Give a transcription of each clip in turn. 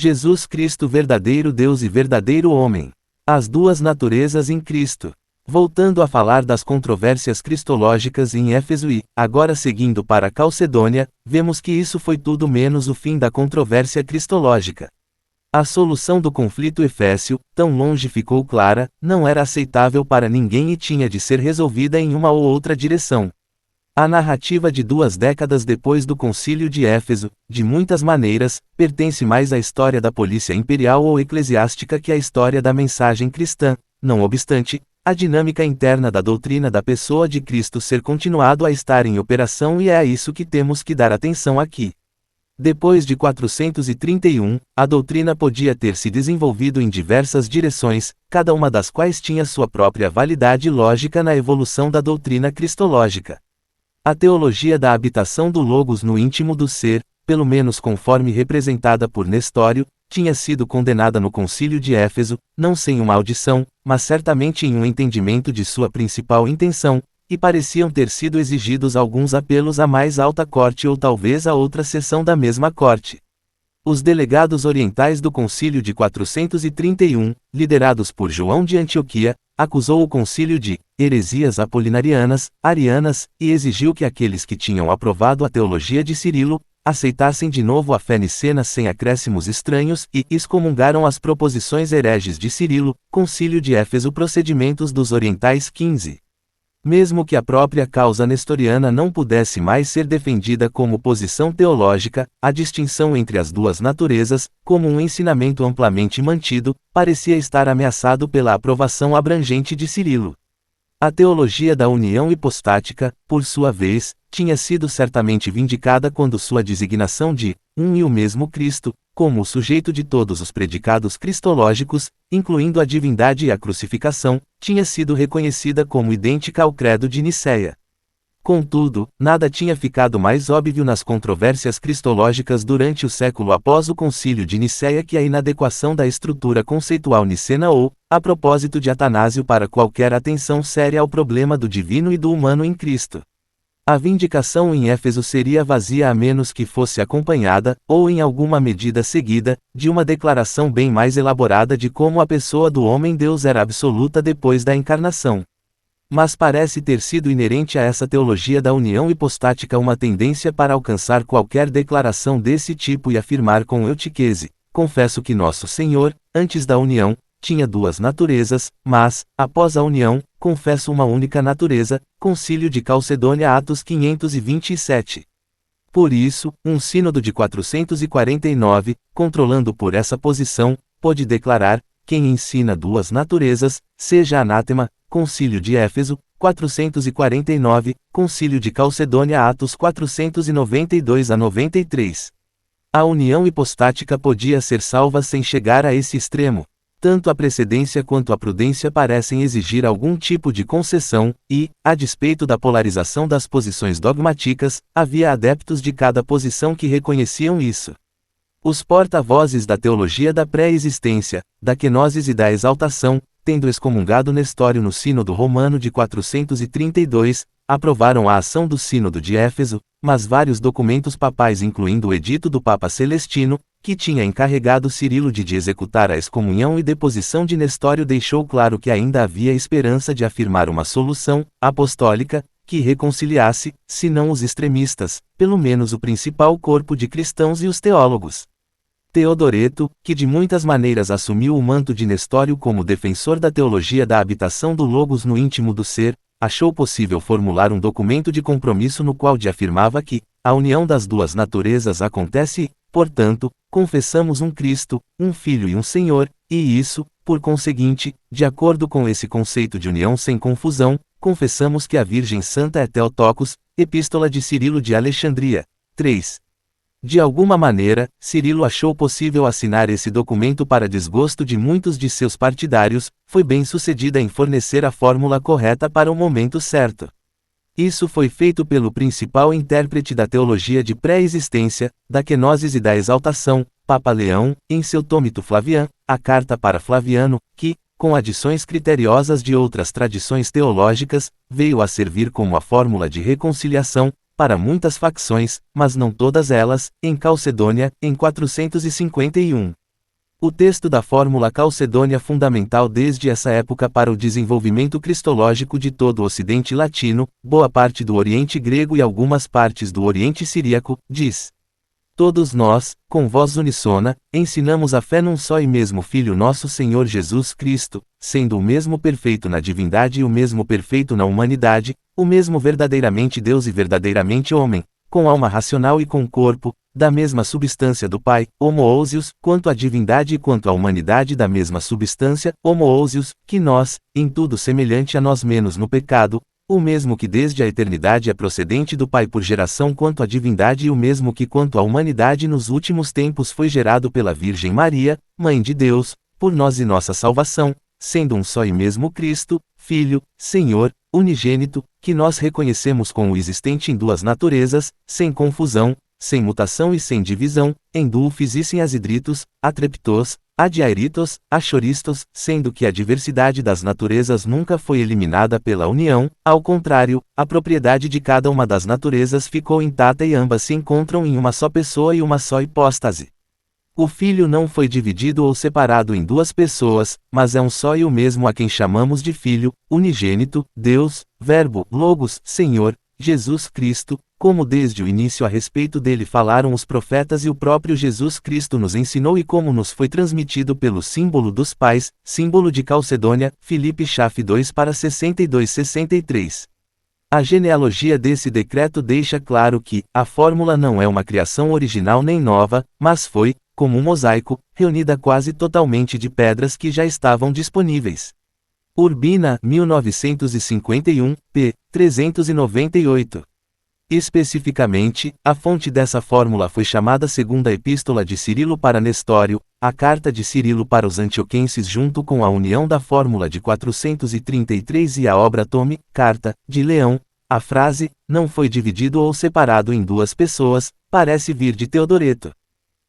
Jesus Cristo verdadeiro Deus e verdadeiro homem. As duas naturezas em Cristo. Voltando a falar das controvérsias cristológicas em Éfeso e, agora seguindo para Calcedônia, vemos que isso foi tudo menos o fim da controvérsia cristológica. A solução do conflito efésio, tão longe ficou clara, não era aceitável para ninguém e tinha de ser resolvida em uma ou outra direção. A narrativa de 2 décadas depois do Concílio de Éfeso, de muitas maneiras, pertence mais à história da polícia imperial ou eclesiástica que à história da mensagem cristã. Não obstante, a dinâmica interna da doutrina da pessoa de Cristo ser continuado a estar em operação e é a isso que temos que dar atenção aqui. Depois de 431, a doutrina podia ter se desenvolvido em diversas direções, cada uma das quais tinha sua própria validade lógica na evolução da doutrina cristológica. A teologia da habitação do Logos no íntimo do ser, pelo menos conforme representada por Nestório, tinha sido condenada no Concílio de Éfeso, não sem uma audição, mas certamente em um entendimento de sua principal intenção, e pareciam ter sido exigidos alguns apelos à mais alta corte ou talvez a outra seção da mesma corte. Os delegados orientais do Concílio de 431, liderados por João de Antioquia, acusou o concílio de heresias apolinarianas, arianas, e exigiu que aqueles que tinham aprovado a teologia de Cirilo, aceitassem de novo a fé nicena sem acréscimos estranhos e excomungaram as proposições hereges de Cirilo, Concílio de Éfeso. Procedimentos dos Orientais 15. Mesmo que a própria causa nestoriana não pudesse mais ser defendida como posição teológica, a distinção entre as duas naturezas, como um ensinamento amplamente mantido, parecia estar ameaçado pela aprovação abrangente de Cirilo. A teologia da união hipostática, por sua vez, tinha sido certamente vindicada quando sua designação de um e o mesmo Cristo, como o sujeito de todos os predicados cristológicos, incluindo a divindade e a crucificação, tinha sido reconhecida como idêntica ao credo de Nicéia. Contudo, nada tinha ficado mais óbvio nas controvérsias cristológicas durante o século após o Concílio de Nicéia que a inadequação da estrutura conceitual nicena ou, a propósito de Atanásio para qualquer atenção séria ao problema do divino e do humano em Cristo. A vindicação em Éfeso seria vazia a menos que fosse acompanhada, ou em alguma medida seguida, de uma declaração bem mais elaborada de como a pessoa do homem-Deus era absoluta depois da encarnação. Mas parece ter sido inerente a essa teologia da união hipostática uma tendência para alcançar qualquer declaração desse tipo e afirmar com eutiquese: confesso que nosso Senhor, antes da união, tinha duas naturezas, mas, após a união, confesso uma única natureza. Concílio de Calcedônia, Atos 527. Por isso, um sínodo de 449, controlando por essa posição, pôde declarar: quem ensina duas naturezas, seja anátema. Concílio de Éfeso, 449, Concílio de Calcedônia, Atos 492 a 93. A união hipostática podia ser salva sem chegar a esse extremo. Tanto a precedência quanto a prudência parecem exigir algum tipo de concessão, e, a despeito da polarização das posições dogmáticas, havia adeptos de cada posição que reconheciam isso. Os porta-vozes da teologia da pré-existência, da kenosis e da exaltação, tendo excomungado Nestório no Sínodo Romano de 432, aprovaram a ação do Sínodo de Éfeso, mas vários documentos papais incluindo o Edito do Papa Celestino, que tinha encarregado Cirilo de executar a excomunhão e deposição de Nestório, deixou claro que ainda havia esperança de afirmar uma solução apostólica, que reconciliasse, se não os extremistas, pelo menos o principal corpo de cristãos e os teólogos. Teodoreto, que de muitas maneiras assumiu o manto de Nestório como defensor da teologia da habitação do Logos no íntimo do ser, achou possível formular um documento de compromisso no qual afirmava que a união das duas naturezas acontece e, portanto, confessamos um Cristo, um Filho e um Senhor, e isso, por conseguinte, de acordo com esse conceito de união sem confusão, confessamos que a Virgem Santa é Theotokos. Epístola de Cirilo de Alexandria. 3. De alguma maneira, Cirilo achou possível assinar esse documento para desgosto de muitos de seus partidários, foi bem-sucedida em fornecer a fórmula correta para o momento certo. Isso foi feito pelo principal intérprete da teologia de pré-existência, da kenosis e da exaltação, Papa Leão, em seu Tômito Flavian, a Carta para Flaviano, que, com adições criteriosas de outras tradições teológicas, veio a servir como a fórmula de reconciliação, para muitas facções, mas não todas elas, em Calcedônia, em 451. O texto da fórmula calcedônia fundamental desde essa época para o desenvolvimento cristológico de todo o Ocidente Latino, boa parte do Oriente Grego e algumas partes do Oriente Siríaco, diz: Todos nós, com voz uníssona, ensinamos a fé num só e mesmo Filho nosso Senhor Jesus Cristo, sendo o mesmo perfeito na divindade e o mesmo perfeito na humanidade, o mesmo verdadeiramente Deus e verdadeiramente homem, com alma racional e com corpo, da mesma substância do Pai, homoousios, quanto à divindade e quanto à humanidade da mesma substância, homoousios, que nós, em tudo semelhante a nós menos no pecado, o mesmo que desde a eternidade é procedente do Pai por geração quanto à divindade e o mesmo que quanto à humanidade nos últimos tempos foi gerado pela Virgem Maria, Mãe de Deus, por nós e nossa salvação, sendo um só e mesmo Cristo, Filho, Senhor, unigênito, que nós reconhecemos como existente em duas naturezas, sem confusão, sem mutação e sem divisão, em dulfis e sem asidritos, atreptos, adiairitos, achoristos, sendo que a diversidade das naturezas nunca foi eliminada pela união, ao contrário, a propriedade de cada uma das naturezas ficou intacta e ambas se encontram em uma só pessoa e uma só hipóstase. O Filho não foi dividido ou separado em duas pessoas, mas é um só e o mesmo a quem chamamos de Filho, unigênito, Deus, Verbo, Logos, Senhor, Jesus Cristo, como desde o início a respeito dele falaram os profetas e o próprio Jesus Cristo nos ensinou e como nos foi transmitido pelo símbolo dos pais, símbolo de Calcedônia, Filipe Chaf 2 para 62-63. A genealogia desse decreto deixa claro que a fórmula não é uma criação original nem nova, mas foi, como um mosaico, reunida quase totalmente de pedras que já estavam disponíveis. Urbina, 1951, p. 398. Especificamente, a fonte dessa fórmula foi chamada Segunda Epístola de Cirilo para Nestório, a Carta de Cirilo para os Antioquenses junto com a união da fórmula de 433 e a obra Tome, Carta, de Leão. A frase, não foi dividido ou separado em duas pessoas, parece vir de Teodoreto.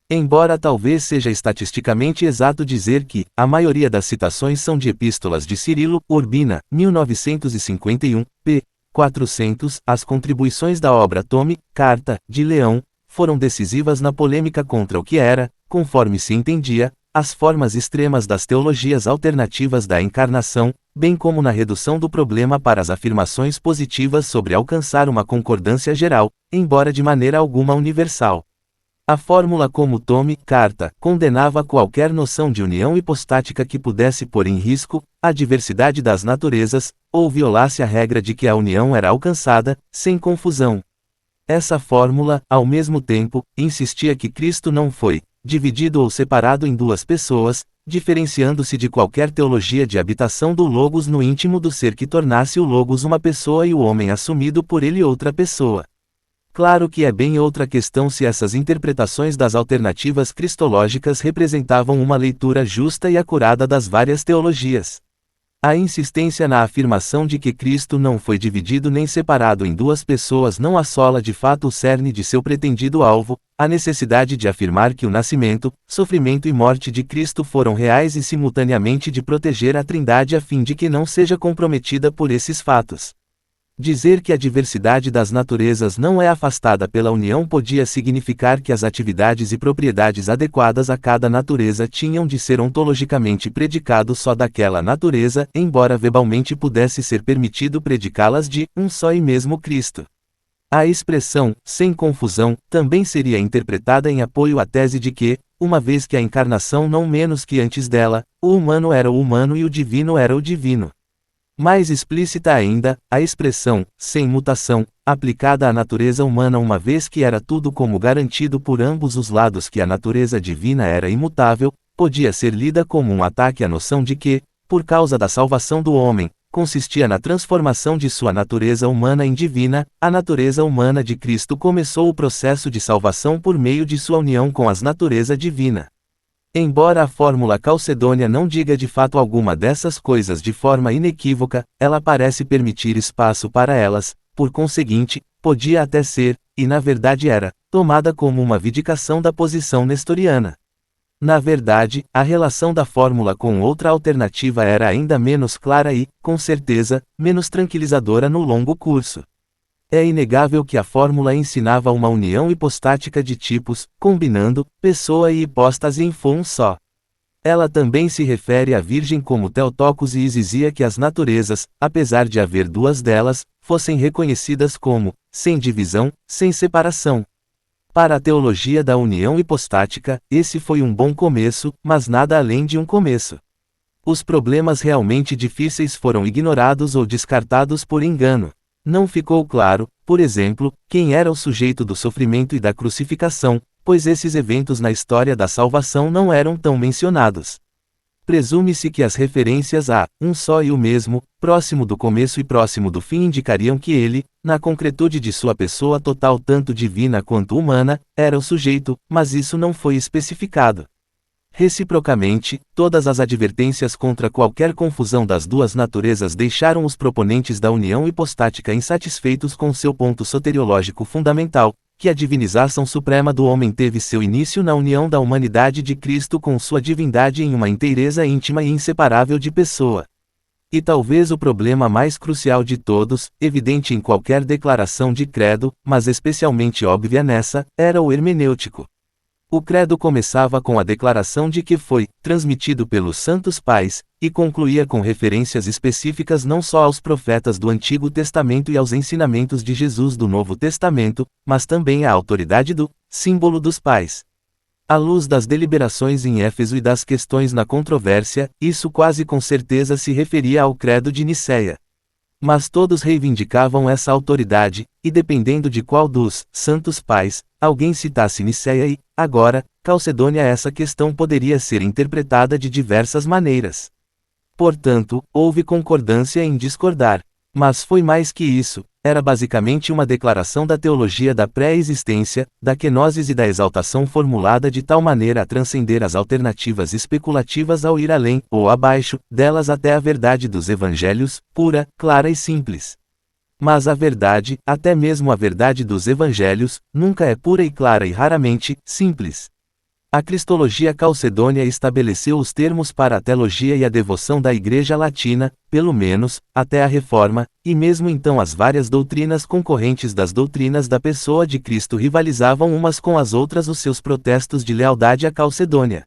Embora talvez seja estatisticamente exato dizer que a maioria das citações são de epístolas de Cirilo, Urbina, 1951, p. 400, as contribuições da obra Tome, Carta, de Leão, foram decisivas na polêmica contra o que era, conforme se entendia, as formas extremas das teologias alternativas da encarnação, bem como na redução do problema para as afirmações positivas sobre alcançar uma concordância geral, embora de maneira alguma universal. A fórmula como Tome, Carta, condenava qualquer noção de união hipostática que pudesse pôr em risco a diversidade das naturezas, ou violasse a regra de que a união era alcançada, sem confusão. Essa fórmula, ao mesmo tempo, insistia que Cristo não foi dividido ou separado em duas pessoas, diferenciando-se de qualquer teologia de habitação do Logos no íntimo do ser que tornasse o Logos uma pessoa e o homem assumido por ele outra pessoa. Claro que é bem outra questão se essas interpretações das alternativas cristológicas representavam uma leitura justa e acurada das várias teologias. A insistência na afirmação de que Cristo não foi dividido nem separado em duas pessoas não assola de fato o cerne de seu pretendido alvo, a necessidade de afirmar que o nascimento, sofrimento e morte de Cristo foram reais e simultaneamente de proteger a Trindade a fim de que não seja comprometida por esses fatos. Dizer que a diversidade das naturezas não é afastada pela união podia significar que as atividades e propriedades adequadas a cada natureza tinham de ser ontologicamente predicado só daquela natureza, embora verbalmente pudesse ser permitido predicá-las de um só e mesmo Cristo. A expressão, sem confusão, também seria interpretada em apoio à tese de que, uma vez que a encarnação não menos que antes dela, o humano era o humano e o divino era o divino. Mais explícita ainda, a expressão, sem mutação, aplicada à natureza humana uma vez que era tudo como garantido por ambos os lados que a natureza divina era imutável, podia ser lida como um ataque à noção de que, por causa da salvação do homem, consistia na transformação de sua natureza humana em divina, a natureza humana de Cristo começou o processo de salvação por meio de sua união com a natureza divina. Embora a fórmula calcedônia não diga de fato alguma dessas coisas de forma inequívoca, ela parece permitir espaço para elas, por conseguinte, podia até ser, e na verdade era, tomada como uma vindicação da posição nestoriana. Na verdade, a relação da fórmula com outra alternativa era ainda menos clara e, com certeza, menos tranquilizadora no longo curso. É inegável que a fórmula ensinava uma união hipostática de tipos, combinando pessoa e hipóstase em um só. Ela também se refere à Virgem como Theotokos e exigia que as naturezas, apesar de haver duas delas, fossem reconhecidas como, sem divisão, sem separação. Para a teologia da união hipostática, esse foi um bom começo, mas nada além de um começo. Os problemas realmente difíceis foram ignorados ou descartados por engano. Não ficou claro, por exemplo, quem era o sujeito do sofrimento e da crucificação, pois esses eventos na história da salvação não eram tão mencionados. Presume-se que as referências a um só e o mesmo, próximo do começo e próximo do fim indicariam que ele, na concretude de sua pessoa total tanto divina quanto humana, era o sujeito, mas isso não foi especificado. Reciprocamente, todas as advertências contra qualquer confusão das duas naturezas deixaram os proponentes da união hipostática insatisfeitos com seu ponto soteriológico fundamental, que a divinização suprema do homem teve seu início na união da humanidade de Cristo com sua divindade em uma inteireza íntima e inseparável de pessoa. E talvez o problema mais crucial de todos, evidente em qualquer declaração de credo, mas especialmente óbvia nessa, era o hermenêutico. O credo começava com a declaração de que foi transmitido pelos Santos Pais, e concluía com referências específicas não só aos profetas do Antigo Testamento e aos ensinamentos de Jesus do Novo Testamento, mas também à autoridade do símbolo dos pais. À luz das deliberações em Éfeso e das questões na controvérsia, isso quase com certeza se referia ao credo de Nicéia. Mas todos reivindicavam essa autoridade, e dependendo de qual dos Santos Pais alguém citasse Nicéia e, agora, Calcedônia, essa questão poderia ser interpretada de diversas maneiras. Portanto, houve concordância em discordar. Mas foi mais que isso, era basicamente uma declaração da teologia da pré-existência, da kenosis e da exaltação formulada de tal maneira a transcender as alternativas especulativas ao ir além, ou abaixo, delas até a verdade dos evangelhos, pura, clara e simples. Mas a verdade, até mesmo a verdade dos evangelhos, nunca é pura e clara e raramente, simples. A cristologia calcedônia estabeleceu os termos para a teologia e a devoção da Igreja Latina, pelo menos, até a Reforma, e mesmo então as várias doutrinas concorrentes das doutrinas da pessoa de Cristo rivalizavam umas com as outras os seus protestos de lealdade à Calcedônia.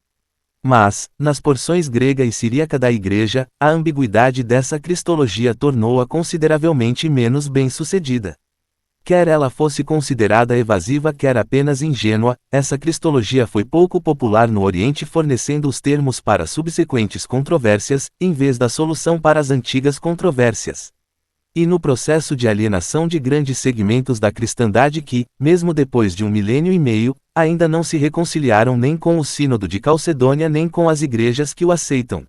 Mas, nas porções grega e siríaca da Igreja, a ambiguidade dessa cristologia tornou-a consideravelmente menos bem-sucedida. Quer ela fosse considerada evasiva quer apenas ingênua, essa cristologia foi pouco popular no Oriente, fornecendo os termos para subsequentes controvérsias, em vez da solução para as antigas controvérsias. E no processo de alienação de grandes segmentos da cristandade que, mesmo depois de 1 milênio e meio, ainda não se reconciliaram nem com o Sínodo de Calcedônia nem com as igrejas que o aceitam.